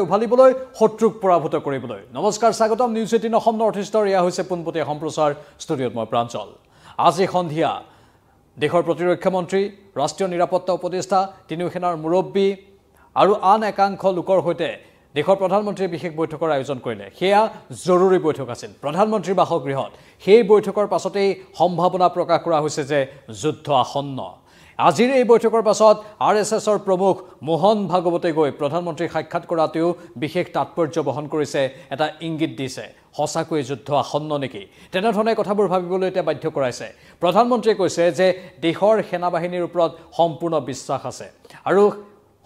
উভালিবলৈ শত্ৰুক পৰাভূত কৰিবলৈ নমস্কাৰ স্বাগতম নিউজ 18 অসম নৰ্থ ইষ্টৰ ইয়া হৈছে পোনপটীয়া সম্প্ৰচাৰ ষ্টুডিঅ'ত মই প্ৰাঞ্চল আজি সন্ধিয়া দেশৰ প্ৰতিৰক্ষা মন্ত্ৰী ৰাষ্ট্ৰীয় নিৰাপত্তা উপদেষ্টা তিনিও সেনাৰ মুৰব্বী আৰু আন একাংশ লোকৰ সৈতে দেশৰ প্ৰধানমন্ত্ৰীয়ে বিশেষ বৈঠকৰ আয়োজন কৰিলে সেয়া জৰুৰী বৈঠক আছিল প্ৰধানমন্ত্ৰীৰ বাসগৃহত সেই বৈঠকৰ পাছতেই সম্ভাৱনা প্ৰকাশ কৰা হৈছে যে যুদ্ধ আসন্ন আজিৰ এই বৈঠকৰ পাছত আৰএছএছৰ প্ৰমুখ মোহন ভাগৱতে গৈ প্ৰধানমন্ত্ৰীক সাক্ষাৎ কৰাতেও বিশেষ তাৎপৰ্য বহন কৰিছে এটা ইংগিত দিছে হসাকৈ যুদ্ধ আসন্ন নেকি তেনেধৰণে কথাবোৰ ভাবিবলৈ এতিয়া বাধ্য কৰাইছে প্ৰধানমন্ত্ৰীয়ে কৈছে যে দেশৰ সেনাবাহিনীৰ ওপৰত সম্পূৰ্ণ বিশ্বাস আছে আৰু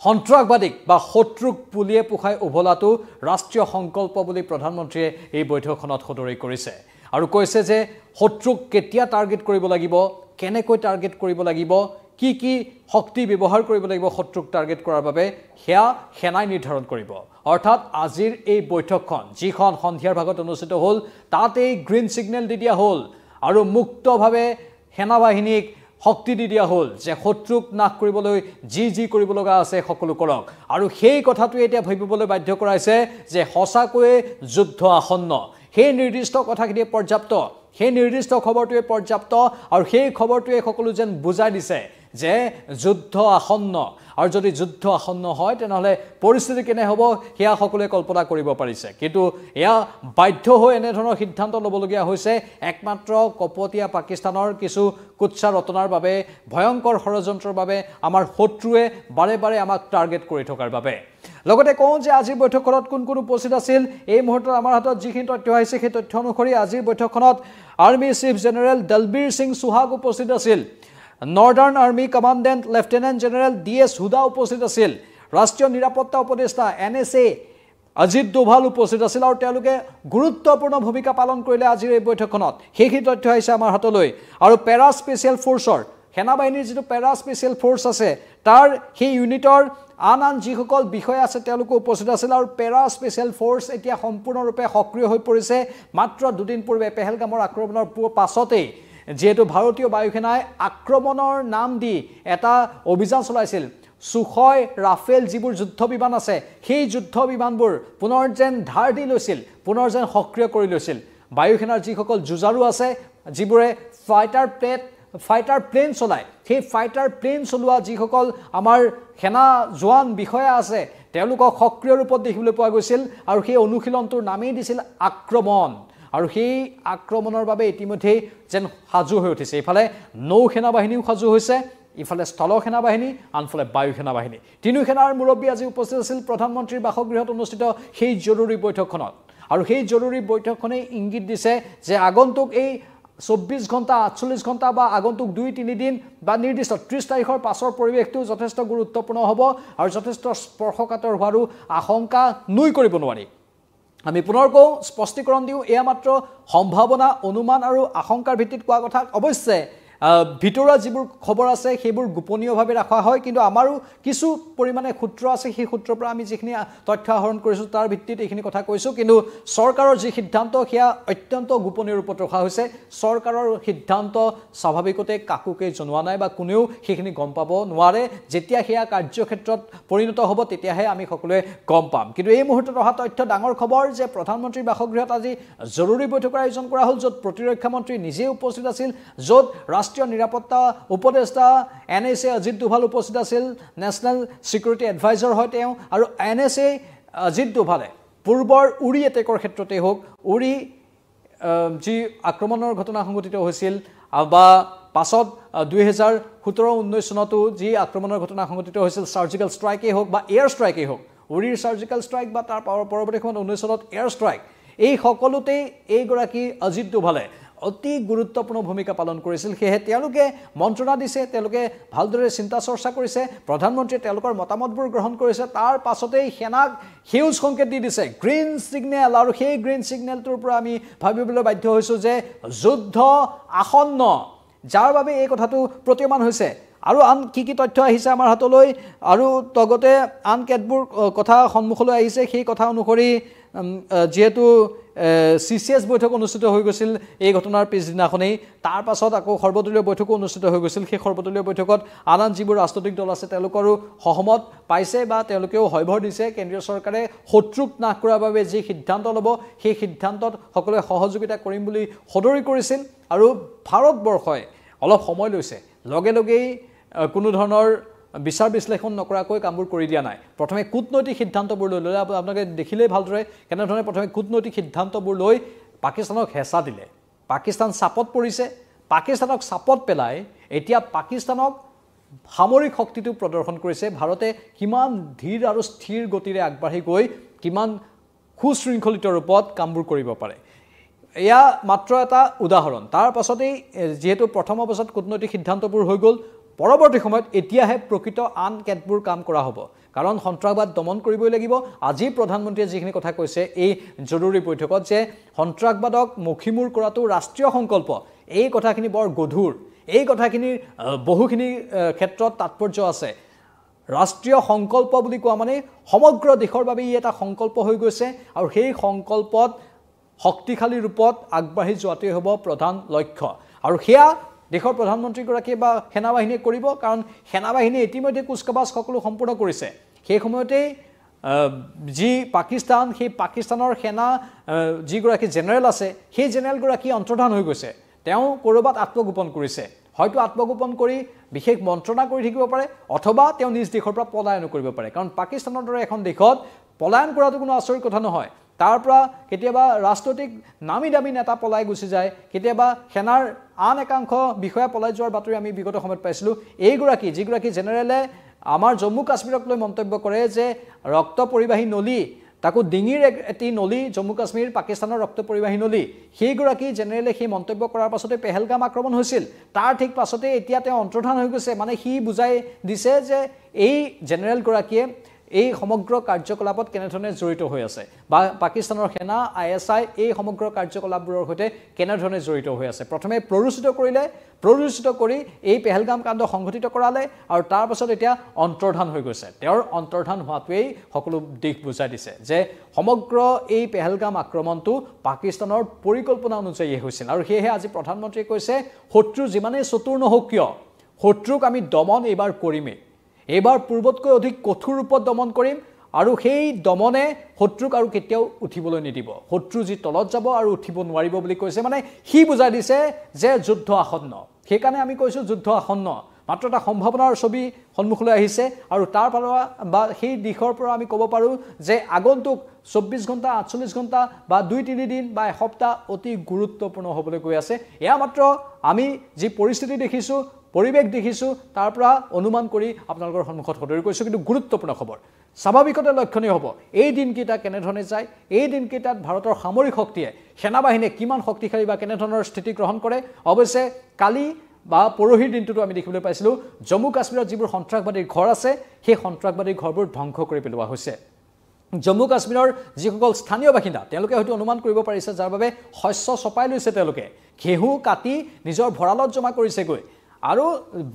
সন্ত্ৰাসবাদীক বা শত্ৰুক পুলিয়ে পোখাই উভলাটো ৰাষ্ট্ৰীয় সংকল্প বুলি প্ৰধানমন্ত্ৰীয়ে এই বৈঠকখনত সদৰি কৰিছে আৰু কৈছে যে শত্ৰুক কেতিয়া টাৰ্গেট কৰিব লাগিব কেনেকৈ টাৰ্গেট কৰিব লাগিব কি কি শক্তি ব্যৱহাৰ কৰিব লাগিব শত্ৰুক টাৰ্গেট কৰাৰ বাবে হেয়া সেনাই নিৰ্ধাৰণ কৰিব অৰ্থাৎ আজিৰ এই বৈঠকখন যিখন সন্ধিয়াৰ ভাগত অনুষ্ঠিত হ'ল তাতেই গ্ৰীণ সিগনেল দি দিয়া হ'ল আৰু মুক্তভাৱে সেনাবাহিনীক শক্তি দি দিয়া হ'ল যে শত্ৰুক নাশ কৰিবলৈ যি কৰিব লগা আছে সকলো কৰক আৰু সেই কথাটোৱে এতিয়া ভাবিবলৈ বাধ্য কৰাইছে যে হসাকৈ যুদ্ধ আসন্ন সেই নিৰ্দিষ্ট কথাখিনি পৰ্যাপ্ত সেই নিৰ্দিষ্ট খবৰটোৱে পৰ্যাপ্ত আৰু সেই খবৰটোৱে সকলো যেন বুজাই দিছে যে যুদ্ধ আসন্ন আৰু যদি যুদ্ধ আসন্ন হয় তেনেহলে পৰিস্থিতি কেনে হ'ব হেয়া সকলোৱে কল্পনা কৰিব পাৰিছে কিন্তু এয়া বাধ্য হৈ এনে ধৰণৰ সিদ্ধান্ত ল'বলগীয়া হৈছে একমাত্ৰ কপটীয়া পাকিস্তানৰ কিছু কুৎসা ৰচনাৰ বাবে ভয়ংকৰ ষড়যন্ত্ৰৰ বাবে আমাৰ শত্ৰুৱে বাৰে বাৰে আমাক টাৰ্গেট কৰি থকাৰ বাবে লগতে কওঁ যে আজিৰ বৈঠকখনত কোন উপস্থিত আছিল এই মুহূৰ্তত আমাৰ হাতত যিখিনি তথ্য আহিছে সেই তথ্য অনুসৰি আজিৰ বৈঠকখনত army chief general Dalbir Singh Suhag উপস্থিত আছিল northern army commandant lieutenant general DS Hooda উপস্থিত আছিল ৰাষ্ট্ৰীয় নিৰাপত্তা উপদেষ্টা এনএছএ অজিত ডোভাল উপস্থিত আছিল আৰু তেওঁলোকে গুৰুত্বপূৰ্ণ ভূমিকা পালন কৰিলে আজিৰ এই বৈঠকখনত সেইখিনি তথ্য আহিছে আমাৰ হাতলৈ আৰু পেৰা স্পেচিয়েল ফ'ৰ্চৰ সেনাবাহিনীৰ যিটো পেৰা স্পেচিয়েল ফ'ৰ্চ আছে তাৰ সেই ইউনিটৰ আন যিসকল বিষয় আছে তেওঁলোকে উপস্থিত আছিল আৰু পেৰা স্পেচিয়েল ফ'ৰ্চ এতিয়া সম্পূৰ্ণৰূপে সক্ৰিয় হৈ পৰিছে মাত্ৰ দুদিন পূৰ্বে পেহেলগামৰ আক্ৰমণৰ পাছতেই যেহেতু ভাৰতীয় বায়ুসেনাই আক্ৰমণৰ নাম দি এটা অভিযান চলাইছিল সুখয় ৰাফেল যিবোৰ যুদ্ধ বিমান আছে সেই যুদ্ধ বিমানবোৰ পুনৰ যেন ধাৰ দি লৈছিল পুনৰ যেন সক্ৰিয় কৰি লৈছিল বায়ুসেনাৰ যিসকল যুঁজাৰু আছে যিবোৰে ফাইটাৰ প্লেন চলায় সেই ফাইটাৰ প্লেন চলোৱা যিসকল আমাৰ সেনা জোৱান বিষয়া আছে তেওঁলোকক সক্ৰিয় ৰূপত দেখিবলৈ পোৱা গৈছিল আৰু সেই অনুশীলনটোৰ নামেই দিছিল আক্ৰমণ আৰু সেই আক্ৰমণৰ বাবে ইতিমধ্যে যেন সাজু হৈ উঠিছে ইফালে নৌ সেনাবাহিনীও সাজু হৈছে ইফালে স্থল সেনাবাহিনী আনফালে বায়ু সেনাবাহিনী তিনিও সেনাৰ মুৰব্বী আজি উপস্থিত আছিল প্ৰধানমন্ত্ৰীৰ বাসগৃহত অনুষ্ঠিত সেই জৰুৰী বৈঠকখনত আৰু সেই জৰুৰী বৈঠকখনে ইংগিত দিছে যে আগন্তুক এই 24 ঘণ্টা 48 ঘণ্টা বা আগন্তুক 2-3 দিন বা নিৰ্দিষ্ট 30 তাৰিখৰ পাছৰ পৰিৱেশটো যথেষ্ট গুৰুত্বপূৰ্ণ হ'ব আৰু যথেষ্ট স্পৰ্শকাতৰ হোৱাৰো আশংকা নুই কৰিব নোৱাৰি আমি পুনৰ কওঁ স্পষ্টীকৰণ দিওঁ এয়া মাত্ৰ সম্ভাৱনা অনুমান আৰু আশংকাৰ ভিত্তিত কোৱা কথা অৱশ্যে ভিতৰুৱা যিবোৰ খবৰ আছে সেইবোৰ গোপনীয়ভাৱে ৰাখা হয় কিন্তু আমাৰো কিছু পৰিমাণে সূত্ৰ আছে সেই সূত্ৰৰ পৰা আমি যিখিনি তথ্য আহৰণ কৰিছোঁ তাৰ ভিত্তিত এইখিনি কথা কৈছোঁ কিন্তু চৰকাৰৰ যি সিদ্ধান্ত সেয়া অত্যন্ত গোপনীয় ৰূপত ৰখা হৈছে চৰকাৰৰ সিদ্ধান্ত স্বাভাৱিকতে কাকোকে জনোৱা নাই বা কোনেও সেইখিনি গম পাব নোৱাৰে যেতিয়া সেয়া কাৰ্যক্ষেত্ৰত পৰিণত হ'ব তেতিয়াহে আমি সকলোৱে গম পাম কিন্তু এই মুহূৰ্তত অহা তথ্য ডাঙৰ খবৰ যে প্ৰধানমন্ত্ৰীৰ বাসগৃহত আজি জৰুৰী বৈঠকৰ আয়োজন কৰা হ'ল য'ত প্ৰতিৰক্ষা মন্ত্ৰী নিজে উপস্থিত আছিল য'ত ৰাষ্ট্ৰীয় নিৰাপত্তা উপদেষ্টা এনএছএ অজিত ডোভাল উপস্থিত আছিল নেশ্যনেল সিকিউৰিটি এডভাইজাৰ হয় তেওঁ আৰু এনএছএ অজিত ডোভালে পূৰ্বৰ উৰি এটেকৰ ক্ষেত্ৰতে হওক উৰি যি আক্ৰমণৰ ঘটনা সংঘটিত হৈছিল বা পাছত 2017-19 চনতো যি আক্ৰমণৰ ঘটনা সংঘটিত হৈছিল সাৰ্জিকেল ষ্ট্ৰাইকেই হওক বা এয়াৰ ষ্ট্ৰাইকেই হওক উৰিৰ সাৰ্জিকেল ষ্ট্ৰাইক বা তাৰ পৰৱৰ্তী সময়ত 19 চনত এয়াৰ ষ্ট্ৰাইক এই সকলোতেই এইগৰাকী অজিত ডোভালে অতি গুৰুত্বপূৰ্ণ ভূমিকা পালন কৰিছিল সেয়ে তেওঁলোকে মন্ত্ৰণা দিছে তেওঁলোকে ভালদৰে চিন্তা চৰ্চা কৰিছে প্ৰধানমন্ত্ৰীয়ে তেওঁলোকৰ মতামতবোৰ গ্ৰহণ কৰিছে তাৰ পাছতেই সেনাক হিউজ সংকেত দি দিছে গ্ৰীণ সিগনেল আৰু সেই গ্ৰীণ সিগনেলটোৰ পৰা আমি ভাবিবলৈ বাধ্য হৈছোঁ যে যুদ্ধ আসন্ন যাৰ বাবে এই কথাটো প্ৰতীয়মান হৈছে আৰু আন কি তথ্য আহিছে আমাৰ হাতলৈ আৰু লগতে আন কেতবোৰ কথা সন্মুখলৈ আহিছে সেই কথা অনুসৰি যেহেতু CCS বৈঠক অনুষ্ঠিত হৈ গৈছিল এই ঘটনাৰ পিছদিনাখনেই তাৰ পাছত আকৌ সৰ্বদলীয় বৈঠক অনুষ্ঠিত হৈ গৈছিল সেই সৰ্বদলীয় বৈঠকত আন যিবোৰ ৰাজনৈতিক দল আছে তেওঁলোকৰো সহমত পাইছে বা তেওঁলোকেও হয়ভৰ দিছে কেন্দ্ৰীয় চৰকাৰে শত্ৰুক নাশ কৰাৰ বাবে যি সিদ্ধান্ত ল'ব সেই সিদ্ধান্তত সকলোৱে সহযোগিতা কৰিম বুলি সদৰি কৰিছিল আৰু ভাৰতবৰ্ষই অলপ সময় লৈছে লগে লগেই কোনো ধৰণৰ বিচাৰ বিশ্লেষণ নকৰাকৈ কামবোৰ কৰি দিয়া নাই প্ৰথমে কূটনৈতিক সিদ্ধান্তবোৰ লৈ আপোনালোকে দেখিলেই ভালদৰে কেনেধৰণে প্ৰথমে কূটনৈতিক সিদ্ধান্তবোৰ লৈ পাকিস্তানক হেঁচা দিলে পাকিস্তান চাপত পৰিছে পাকিস্তানক চাপত পেলাই এতিয়া পাকিস্তানক সামৰিক শক্তিটো প্ৰদৰ্শন কৰিছে ভাৰতে কিমান ধীৰ আৰু স্থিৰ গতিৰে আগবাঢ়ি গৈ কিমান সুশৃংখলিত ৰূপত কামবোৰ কৰিব পাৰে এয়া মাত্ৰ এটা উদাহৰণ তাৰ পাছতেই যেহেতু প্ৰথম অৱস্থাত কূটনৈতিক সিদ্ধান্তবোৰ হৈ গ'ল পৰৱৰ্তী সময়ত এতিয়াহে প্ৰকৃত আন কেতবোৰ কাম কৰা হ'ব কাৰণ সন্ত্ৰাসবাদ দমন কৰিবই লাগিব আজি প্ৰধানমন্ত্ৰীয়ে যিখিনি কথা কৈছে এই জৰুৰী বৈঠকত যে সন্ত্ৰাসবাদক মুখিমূৰ কৰাটো ৰাষ্ট্ৰীয় সংকল্প এই কথাখিনি বৰ গধুৰ এই কথাখিনিৰ বহুখিনি ক্ষেত্ৰত তাৎপৰ্য আছে ৰাষ্ট্ৰীয় সংকল্প বুলি কোৱা মানে সমগ্ৰ দেশৰ বাবে ই এটা সংকল্প হৈ গৈছে আৰু সেই সংকল্পত শক্তিশালী ৰূপত আগবাঢ়ি যোৱাটোৱে হ'ব প্ৰধান লক্ষ্য আৰু সেয়া দেশৰ প্ৰধানমন্ত্ৰীগৰাকীয়ে বা সেনাবাহিনীয়ে কৰিব কাৰণ সেনাবাহিনীয়ে ইতিমধ্যে কুচকাৱাজ সকলো সম্পূৰ্ণ কৰিছে সেই সময়তেই যি পাকিস্তান সেই পাকিস্তানৰ সেনা যিগৰাকী জেনেৰেল আছে সেই জেনেৰেলগৰাকী অন্তৰ্ধান হৈ গৈছে তেওঁ ক'ৰবাত আত্মগোপন কৰিছে হয়তো আত্মগোপন কৰি বিশেষ মন্ত্ৰণা কৰি থাকিব পাৰে অথবা তেওঁ নিজ দেশৰ পৰা পলায়ন কৰিব পাৰে কাৰণ পাকিস্তানৰ দৰে এখন দেশত পলায়ন কৰাটো কোনো আচৰিত কথা নহয় তাৰ পৰা কেতিয়াবা ৰাষ্ট্ৰটিক নামি দামী নেতা পলাই গুচি যায় কেতিয়াবা সেনাৰ আন একাংশ বিষয়া পলাই যোৱাৰ বাতৰি আমি বিগত সময়ত পাইছিলোঁ এইগৰাকী যিগৰাকী জেনেৰেলে আমাৰ জম্মু কাশ্মীৰক লৈ মন্তব্য কৰে যে ৰক্ত পৰিবাহী নলী তাকো ডিঙিৰ এটি নলী জম্মু কাশ্মীৰ পাকিস্তানৰ ৰক্ত পৰিবাহী নলী সেইগৰাকী জেনেৰেলে সেই মন্তব্য কৰাৰ পাছতে পেহেলগাম আক্ৰমণ হৈছিল তাৰ ঠিক পাছতে এতিয়া তেওঁ অন্তৰ্ধান হৈ গৈছে মানে সি বুজাই দিছে যে এই জেনেৰেলগৰাকীয়ে এই সমগ্ৰ কাৰ্যকলাপত কেনেধৰণে জড়িত হৈ আছে বা পাকিস্তানৰ সেনা ISI এই সমগ্ৰ কাৰ্যকলাপবোৰৰ সৈতে কেনেধৰণে জড়িত হৈ আছে প্ৰথমে প্ৰৰোচিত কৰি এই পেহেলগাম কাণ্ড সংঘটিত কৰালে আৰু তাৰ পাছত এতিয়া অন্তৰ্ধান হৈ গৈছে তেওঁৰ অন্তৰ্ধান হোৱাটোৱেই সকলো দিশ বুজাই দিছে যে সমগ্ৰ এই পেহেলগাম আক্ৰমণটো পাকিস্তানৰ পৰিকল্পনা অনুযায়ী হৈছিল আৰু সেয়েহে আজি প্ৰধানমন্ত্ৰীয়ে কৈছে শত্ৰু যিমানেই চতুৰ নহওক কিয় শত্ৰুক আমি দমন এইবাৰ কৰিমেই এইবাৰ পূৰ্বতকৈ অধিক কঠোৰ ৰূপত দমন কৰিম আৰু সেই দমনে শত্ৰুক আৰু কেতিয়াও উঠিবলৈ নিদিব শত্ৰু যি তলত যাব আৰু উঠিব নোৱাৰিব বুলি কৈছে মানে সি বুজাই দিছে যে যুদ্ধ আসন্ন সেইকাৰণে আমি কৈছোঁ যুদ্ধ আসন্ন মাত্ৰ এটা সম্ভাৱনাৰ ছবি সন্মুখলৈ আহিছে আৰু তাৰ পৰা বা সেই দিশৰ পৰা আমি ক'ব পাৰোঁ যে আগন্তুক 24 ঘণ্টা 48 ঘণ্টা বা 2-3 দিন বা এসপ্তাহ অতি গুৰুত্বপূৰ্ণ হ'বলৈ গৈ আছে এয়া মাত্ৰ আমি যি পৰিস্থিতি দেখিছোঁ পৰিৱেশ দেখিছোঁ তাৰ পৰা অনুমান কৰি আপোনালোকৰ সন্মুখত সদৰি কৰিছোঁ কিন্তু গুৰুত্বপূৰ্ণ খবৰ স্বাভাৱিকতে লক্ষণীয় হ'ব এই দিনকেইটা কেনেধৰণে যায় এই দিনকেইটাত ভাৰতৰ সামৰিক শক্তিয়ে সেনাবাহিনীয়ে কিমান শক্তিশালী বা কেনেধৰণৰ স্থিতি গ্ৰহণ কৰে অৱশ্যে কালি বা পৰহিৰ দিনটোতো আমি দেখিবলৈ পাইছিলোঁ জম্মু কাশ্মীৰত যিবোৰ সন্ত্ৰাসবাদীৰ ঘৰ আছে সেই সন্ত্ৰাসবাদীৰ ঘৰবোৰ ধ্বংস কৰি পেলোৱা হৈছে জম্মু কাশ্মীৰৰ যিসকল স্থানীয় বাসিন্দা তেওঁলোকে হয়তো অনুমান কৰিব পাৰিছে যাৰ বাবে শস্য চপাই লৈছে তেওঁলোকে ঘেঁহু কাটি নিজৰ ভঁৰালত জমা কৰিছেগৈ আৰু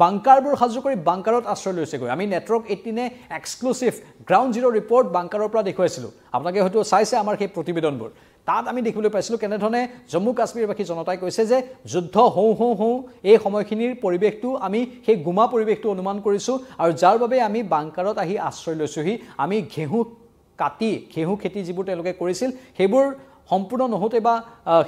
বাংকাৰবোৰ সাজু কৰি বাংকাৰত আশ্ৰয় লৈছেগৈ আমি network 18 exclusive ground zero' report বাংকাৰৰ পৰা দেখুৱাইছিলোঁ আপোনালোকে হয়তো চাইছে আমাৰ সেই প্ৰতিবেদনবোৰ তাত আমি দেখিবলৈ পাইছিলোঁ কেনেধৰণে জম্মু কাশ্মীৰবাসী জনতাই কৈছে যে যুদ্ধ হওঁ এই সময়খিনিৰ পৰিৱেশটো আমি সেই গুমা পৰিৱেশটো অনুমান কৰিছোঁ আৰু যাৰ বাবে আমি বাংকাৰত আহি আশ্ৰয় লৈছোঁহি আমি ঘেঁহু খেতি যিবোৰ তেওঁলোকে কৰিছিল সেইবোৰ সম্পূৰ্ণ নহওঁতে বা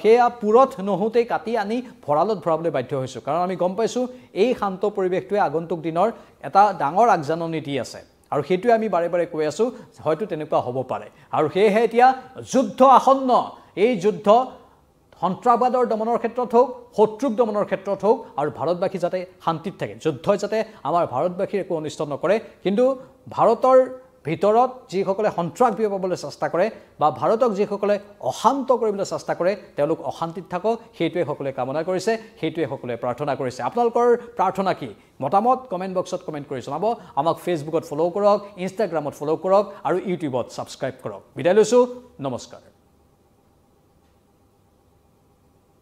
সেয়া পুৰত নহওঁতে কাটি আনি ভঁৰালত ভৰাবলৈ বাধ্য হৈছোঁ কাৰণ আমি গম পাইছোঁ এই শান্ত পৰিৱেশটোৱে আগন্তুক দিনৰ এটা ডাঙৰ আগজাননী দি আছে আৰু সেইটোৱে আমি বাৰে বাৰে কৈ আছোঁ হয়তো তেনেকুৱা হ'ব পাৰে আৰু সেয়েহে এতিয়া যুদ্ধ আসন্ন এই যুদ্ধ সন্ত্ৰাসবাদৰ দমনৰ ক্ষেত্ৰত হওক শত্ৰুক দমনৰ ক্ষেত্ৰত হওক আৰু ভাৰতবাসী যাতে শান্তিত থাকে যুদ্ধই যাতে আমাৰ ভাৰতবাসীৰ একো অনিষ্ট নকৰে কিন্তু ভাৰতৰ ভিতৰত যিসকলে সন্ত্ৰাস বিয়পাবলৈ চেষ্টা কৰে বা ভাৰতক যিসকলে অশান্ত কৰিবলৈ চেষ্টা কৰে তেওঁলোক অশান্তিত থাকক সেইটোৱে সকলোৱে কামনা কৰিছে সেইটোৱে সকলোৱে প্ৰাৰ্থনা কৰিছে আপোনালোকৰ প্ৰাৰ্থনা কি মতামত কমেণ্ট বক্সত কমেণ্ট কৰি জনাব আমাক ফেচবুকত ফ'ল' কৰক ইনষ্টাগ্ৰামত ফ'ল' কৰক আৰু ইউটিউবত ছাবস্ক্ৰাইব কৰক বিদায় লৈছোঁ নমস্কাৰ